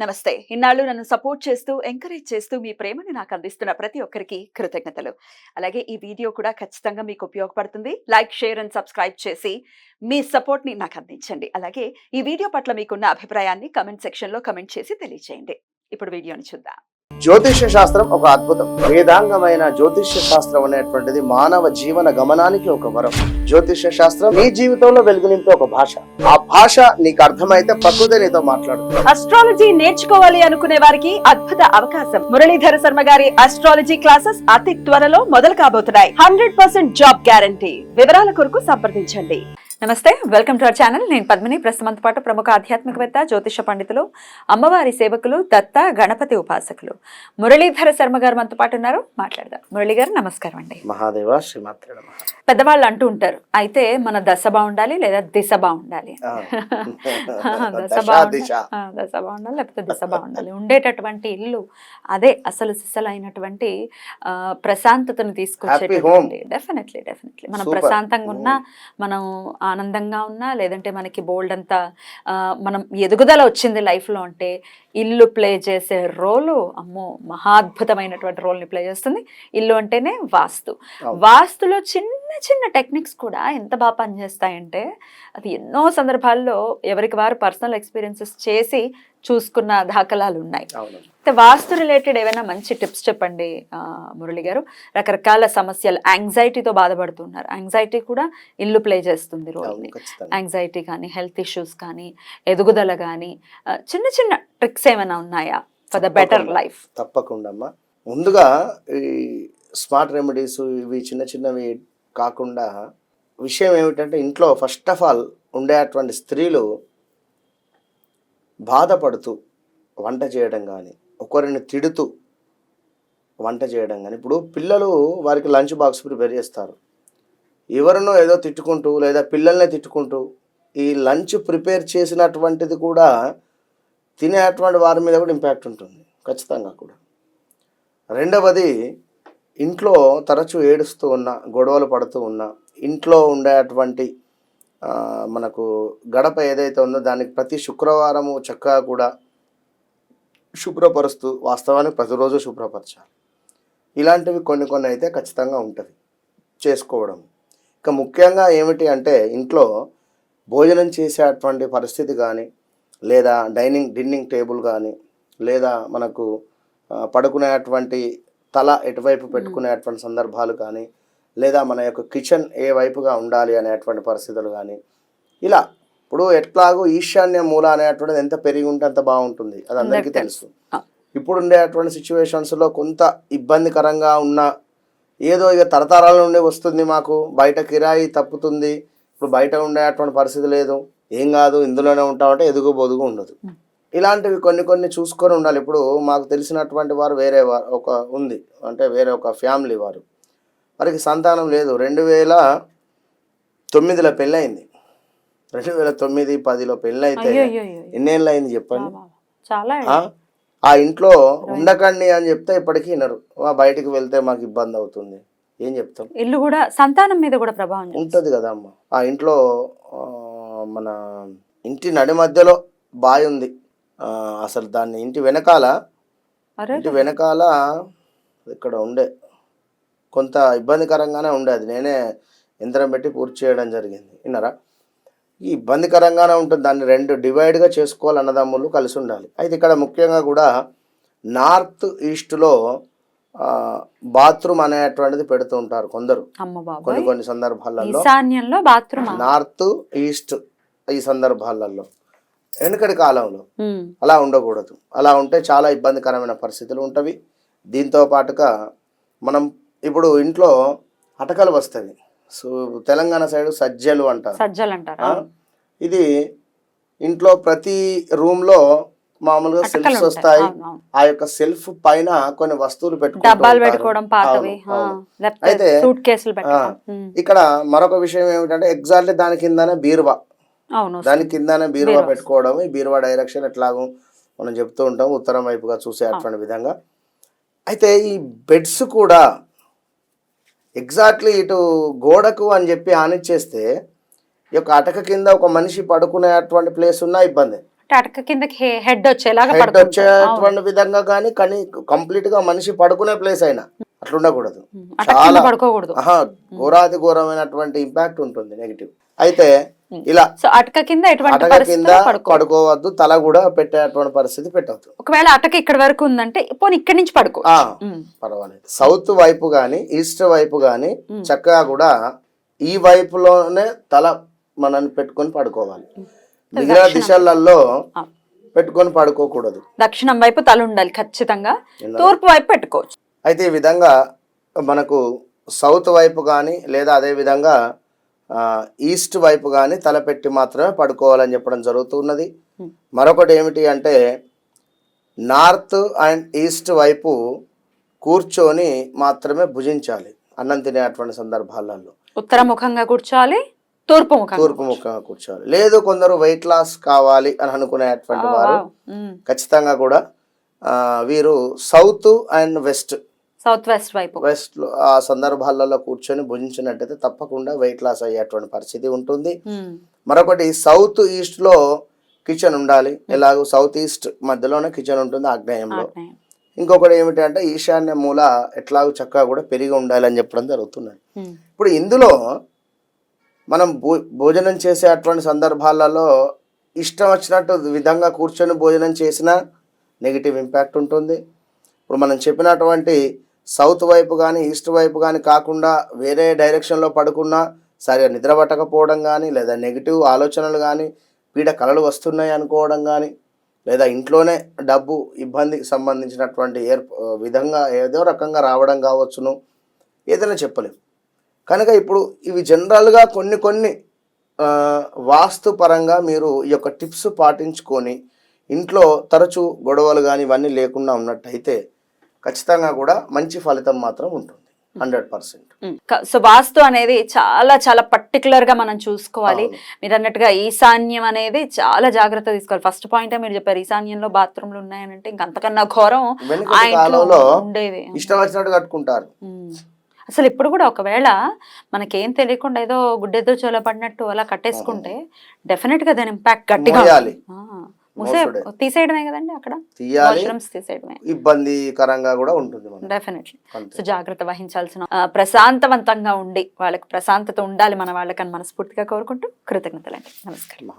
నమస్తే. ఇన్నాళ్ళు నన్ను సపోర్ట్ చేస్తూ, ఎంకరేజ్ చేస్తూ మీ ప్రేమని నాకు అందిస్తున్న ప్రతి ఒక్కరికి కృతజ్ఞతలు. అలాగే ఈ వీడియో కూడా ఖచ్చితంగా మీకు ఉపయోగపడుతుంది. లైక్, షేర్ అండ్ సబ్స్క్రైబ్ చేసి మీ సపోర్ట్‌ని నాకు అందించండి. అలాగే ఈ వీడియో పట్ల మీకున్న అభిప్రాయాన్ని కామెంట్ సెక్షన్‌లో కామెంట్ చేసి తెలియజేయండి. ఇప్పుడు వీడియోని చూద్దాం. జ్యోతిష్య శాస్త్రం ఒక అద్భుతం. వేదాంగమైన జ్యోతిష్య శాస్త్రం అనేటువంటిది మానవ జీవన గమనానికి ఒక వరం. జ్యోతిష్య శాస్త్రం నీ జీవితంలో వెలుగు నింపే ఒక భాష. ఆ భాష నీకు అర్థమైతే ప్రకృతి నీతో మాట్లాడుతుంది. అస్ట్రాలజీ నేర్చుకోవాలి అనుకునే వారికి అద్భుత అవకాశం. మురళీధర శర్మ గారి అస్ట్రాలజీ క్లాసెస్ అతి త్వరలో మొదలు కాబోతున్నాయి. 100% జాబ్ గ్యారంటీ. వివరాల కొరకు సంప్రదించండి. నమస్తే, వెల్కమ్ టు అవర్ ఛానల్. నేను పద్మిని. ప్రస్తుతంతో పాటు ప్రముఖ ఆధ్యాత్మికవేత్త, జ్యోతిష పండితులు, అమ్మవారి సేవకులు, దత్త గణపతి ఉపాసకులు మురళీధర శర్మ గారు మనతో పాటు ఉన్నారు. మాట్లాడదాం. మురళి గారు నమస్కారం అండి. మహాదేవ శ్రీమాత్రే నమః. పెద్దవాళ్ళు అంటూ ఉంటారు, అయితే మన దశ బాగుండాలి లేదా దిశ బాగుండాలి. దశ బాగుండాలి లేకపోతే దిశ బాగుండాలి. ఉండేటటువంటి ఇల్లు అదే అసలు సిసలైనటువంటి ప్రశాంతతను తీసుకొచ్చేటటువంటి. డెఫినెట్లీ మనం ప్రశాంతంగా ఉన్నా, మనం ఆనందంగా ఉన్నా, లేదంటే మనకి బోల్డ్ అంతా మనం ఎదుగుదల వచ్చింది లైఫ్లో అంటే ఇల్లు ప్లే చేసే రోలు అమ్మో మహాద్భుతమైనటువంటి రోల్ని ప్లే చేస్తుంది. ఇల్లు అంటేనే వాస్తులో చిన్న చిన్న టెక్నిక్స్ కూడా ఎంత బాగా పనిచేస్తాయంటే అది ఎన్నో సందర్భాల్లో ఎవరికి వారు పర్సనల్ ఎక్స్పీరియన్సెస్ చేసి చూసుకున్న దాఖలాలు ఉన్నాయి. వాస్తు రిలేటెడ్ ఏమైనా మంచి టిప్స్ చెప్పండి మురళి గారు. రకరకాల సమస్యలు, యాంగ్జైటీతో బాధపడుతున్నారు. యాంగ్జైటీ కూడా ఇల్లు ప్లే చేస్తుంది రోల్ని. యాంగ్జైటీ కానీ, హెల్త్ ఇష్యూస్ కానీ, ఎదుగుదల కానీ, చిన్న చిన్న ట్రిక్స్ ఏమైనా ఉన్నాయా ఫర్ ద బెటర్ లైఫ్? తప్పకుండా అమ్మా. ముందుగా ఈ స్మార్ట్ రెమెడీస్ ఇవి చిన్న చిన్నవి కాకుండా విషయం ఏమిటంటే, ఇంట్లో ఫస్ట్ ఆఫ్ ఆల్ ఉండేటువంటి స్త్రీలు బాధపడుతూ వంట చేయడం కానీ, ఒకరిని తిడుతూ వంట చేయడం కానీ. ఇప్పుడు పిల్లలు వారికి లంచ్ బాక్స్ ప్రిపేర్ చేస్తారు, ఎవరినో ఏదో తిట్టుకుంటూ లేదా పిల్లల్ని తిట్టుకుంటూ ఈ లంచ్ ప్రిపేర్ చేసినటువంటిది కూడా తినేటువంటి వారి మీద కూడా ఇంపాక్ట్ ఉంటుంది ఖచ్చితంగా కూడా. రెండవది, ఇంట్లో తరచూ ఏడుస్తూ ఉన్నా, గొడవలు పడుతూ ఉన్నా, ఇంట్లో ఉండేటువంటి మనకు గడప ఏదైతే ఉందో దానికి ప్రతి శుక్రవారము చక్కగా కూడా శుభ్రపరుస్తూ, వాస్తవానికి ప్రతిరోజు శుభ్రపరచాలి. ఇలాంటివి కొన్ని అయితే ఖచ్చితంగా ఉంటుంది చేసుకోవడం. ఇక ముఖ్యంగా ఏమిటి అంటే, ఇంట్లో భోజనం చేసేటువంటి పరిస్థితి కానీ, లేదా డిన్నింగ్ టేబుల్ కానీ, లేదా మనకు పడుకునేటువంటి తల ఎటువైపు పెట్టుకునేటువంటి సందర్భాలు కానీ, లేదా మన యొక్క కిచెన్ ఏ వైపుగా ఉండాలి అనేటువంటి పరిస్థితులు కానీ, ఇలా ఇప్పుడు ఎట్లాగో ఈశాన్య మూల అనేటువంటిది ఎంత పెరిగి ఉంటే అంత బాగుంటుంది, అది అందరికీ తెలుసు. ఇప్పుడు ఉండేటువంటి సిచ్యువేషన్స్లో కొంత ఇబ్బందికరంగా ఉన్న, ఏదో ఇక తరతరాల నుండి వస్తుంది, మాకు బయట కిరాయి తప్పుతుంది, ఇప్పుడు బయట ఉండేటువంటి పరిస్థితి లేదు, ఏం కాదు ఇందులోనే ఉంటామంటే ఎదుగు బొదుగు ఉండదు. ఇలాంటివి కొన్ని చూసుకొని ఉండాలి. ఇప్పుడు మాకు తెలిసినటువంటి వారు వేరే ఒక ఉంది, అంటే వేరే ఒక ఫ్యామిలీ వారికి సంతానం లేదు. 2009లో పెళ్ళయింది. 2009-10లో పెళ్ళైతే ఎన్నేళ్ళు అయింది చెప్పండి. ఆ ఇంట్లో ఉండకండి అని చెప్తే ఇప్పటికీ వినరు. బయటికి వెళ్తే మాకు ఇబ్బంది అవుతుంది, ఏం చెప్తాం. ఇల్లు కూడా సంతానం మీద కూడా ప్రభావం ఉంటుంది కదా అమ్మ. ఆ ఇంట్లో మన ఇంటి నడి మధ్యలో బావి ఉంది. అసలు దాన్ని ఇంటి వెనకాల ఇక్కడ ఉండే కొంత ఇబ్బందికరంగానే ఉండేది. నేనే యంత్రం పెట్టి పూర్తి చేయడం జరిగింది. విన్నారా? ఈ ఇబ్బందికరంగానే ఉంటుంది. దాన్ని 2 డివైడ్గా చేసుకోవాలి, అన్నదమ్ములు కలిసి ఉండాలి. అయితే ఇక్కడ ముఖ్యంగా కూడా నార్త్ ఈస్ట్లో బాత్రూమ్ అనేటువంటిది పెడుతూ ఉంటారు కొందరు. కొన్ని సందర్భాలలో నార్త్ ఈస్ట్ ఈ సందర్భాలలో. వెనుకటి కాలంలో అలా ఉండకూడదు. అలా ఉంటే చాలా ఇబ్బందికరమైన పరిస్థితులు ఉంటవి. దీంతో పాటుగా మనం ఇప్పుడు ఇంట్లో అటకలు వస్తాయి. సో తెలంగాణ సైడ్ సజ్జలు అంటారు. ఇది ఇంట్లో ప్రతి రూమ్లో మామూలుగా సెల్ఫ్స్ వస్తాయి. ఆ యొక్క సెల్ఫ్ పైన కొన్ని వస్తువులు పెట్టుకోవడం. అయితే ఇక్కడ మరొక విషయం ఏమిటంటే, ఎగ్జాక్ట్లీ దాని కిందనే బీరువా పెట్టుకోవడం. ఈ బీరువా డైరెక్షన్ ఎట్లాగో మనం చెప్తూ ఉంటాం, ఉత్తరం వైపుగా చూసే అటువంటి విధంగా. అయితే ఈ బెడ్స్ కూడా ఎగ్జాక్ట్లీ ఇటు గోడకు అని చెప్పి ఆనిచ్చేస్తే, ఈ యొక్క అటక కింద ఒక మనిషి పడుకునేటువంటి ప్లేస్ ఉన్నా ఇబ్బంది. అంటే అటక కిందకి హెడ్ వచ్చేలాగా హెడ్ పడుకుంటారు. వచ్చేటువంటి విధంగా కానీ కంప్లీట్ గా మనిషి పడుకునే ప్లేస్ అయినా అట్లా ఉండకూడదు. అటక కింద పడుకోకూడదు. ఘోరాతి ఘోరమైనటువంటి ఇంపాక్ట్ ఉంటుంది నెగిటివ్. అయితే ఇలా సో అటక కింద ఎటువంటి అటక కింద పడుకోవద్దు, తల కూడా పెట్టేటువంటి పరిస్థితి పెట్టవద్దు. ఒకవేళ అటక ఇక్కడ వరకు ఉందంటే పోనీ ఇక్కడి నుంచి పడుకో, పర్వాలేదు. సౌత్ వైపు గాని ఈస్ట్ వైపు గాని చక్కగా కూడా ఈ వైపులోనే తల మనం పెట్టుకొని పడుకోవాలి. మిగిలిన దిశలలో పెట్టుకొని పడుకోకూడదు. దక్షిణం వైపు తల ఉండాలి ఖచ్చితంగా, తూర్పు వైపు పెట్టుకోవచ్చు. అయితే ఈ విధంగా మనకు సౌత్ వైపు కానీ లేదా అదే విధంగా ఈస్ట్ వైపు కానీ తలపెట్టి మాత్రమే పడుకోవాలని చెప్పడం జరుగుతున్నది. మరొకటి ఏమిటి అంటే నార్త్ అండ్ ఈస్ట్ వైపు కూర్చొని మాత్రమే భుజించాలి అన్నం తినేటువంటి సందర్భాలలో. ఉత్తరముఖంగా కూర్చోవాలి, తూర్పు ముఖంగా కూర్చోవాలి. లేదు కొందరు వెయిట్ లాస్ కావాలి అని అనుకునేటువంటి వారు ఖచ్చితంగా కూడా వీరు సౌత్ అండ్ సౌత్ వెస్ట్ లో ఆ సందర్భాలలో కూర్చొని భుజించినట్టయితే తప్పకుండా వెయిట్ లాస్ అయ్యేటువంటి పరిస్థితి ఉంటుంది. మరొకటి సౌత్ ఈస్ట్ లో కిచెన్ ఉండాలి. ఎలాగో సౌత్ ఈస్ట్ మధ్యలోనే కిచెన్ ఉంటుంది ఆగ్నేయంలో. ఇంకొకటి ఏమిటి అంటే ఈశాన్య మూల ఎట్లాగో చక్కగా కూడా పెరిగి ఉండాలి అని చెప్పడం జరుగుతున్నది. ఇప్పుడు ఇందులో మనం భోజనం చేసే అటువంటి సందర్భాలలో ఇష్టం వచ్చినట్టు విధంగా కూర్చొని భోజనం చేసినా నెగిటివ్ ఇంపాక్ట్ ఉంటుంది. ఇప్పుడు మనం చెప్పినటువంటి సౌత్ వైపు కానీ ఈస్ట్ వైపు కానీ కాకుండా వేరే డైరెక్షన్లో పడుకున్నా సరిగా నిద్ర పట్టకపోవడం కానీ, లేదా నెగిటివ్ ఆలోచనలు కానీ, పీడ కలలు వస్తున్నాయి అనుకోవడం కానీ, లేదా ఇంట్లోనే డబ్బు ఇబ్బందికి సంబంధించినటువంటి విధంగా ఏదో రకంగా రావడం కావచ్చును, ఏదైనా చెప్పలేము. కనుక ఇప్పుడు ఇవి జనరల్గా కొన్ని వాస్తు పరంగా మీరు ఈ యొక్క టిప్స్ పాటించుకొని ఇంట్లో తరచూ గొడవలు కానీ ఇవన్నీ లేకుండా ఉన్నట్టయితే ఖచ్చితంగా కూడా మంచి ఫలితం మాత్రం ఉంటుంది 100%. సో వాస్తు అనేది చాలా చాలా పర్టికులర్ గా మనం చూసుకోవాలి. మీరు అన్నట్టుగా ఈశాన్యం అనేది చాలా జాగ్రత్త తీసుకోవాలి. ఫస్ట్ పాయింట్ మీరు చెప్పారు, ఈశాన్యంలో బాత్రూమ్లు ఉన్నాయనంటే ఇంకంతకన్నా ఘోరం ఉండేది. ఇష్టం వచ్చినట్టు కట్టుకుంటారు. అసలు ఇప్పుడు కూడా ఒకవేళ మనకేం తెలియకుండా ఏదో గుడ్డేదో చోల పడినట్టు అలా కట్టేసుకుంటే డెఫినెట్ గా దాని ఇంపాక్ట్ గట్టిగా తీసేయడమే కదండి, అక్కడ తీసేయడమే ఇబ్బందికరంగా కూడా ఉంటుంది. డెఫినెట్లీ. సో జాగ్రత్త వహించాల్సిన, ప్రశాంతవంతంగా ఉండి వాళ్ళకి ప్రశాంతత ఉండాలి మన వాళ్ళకని మనస్ఫూర్తిగా కోరుకుంటూ కృతజ్ఞతలండి. నమస్కారం.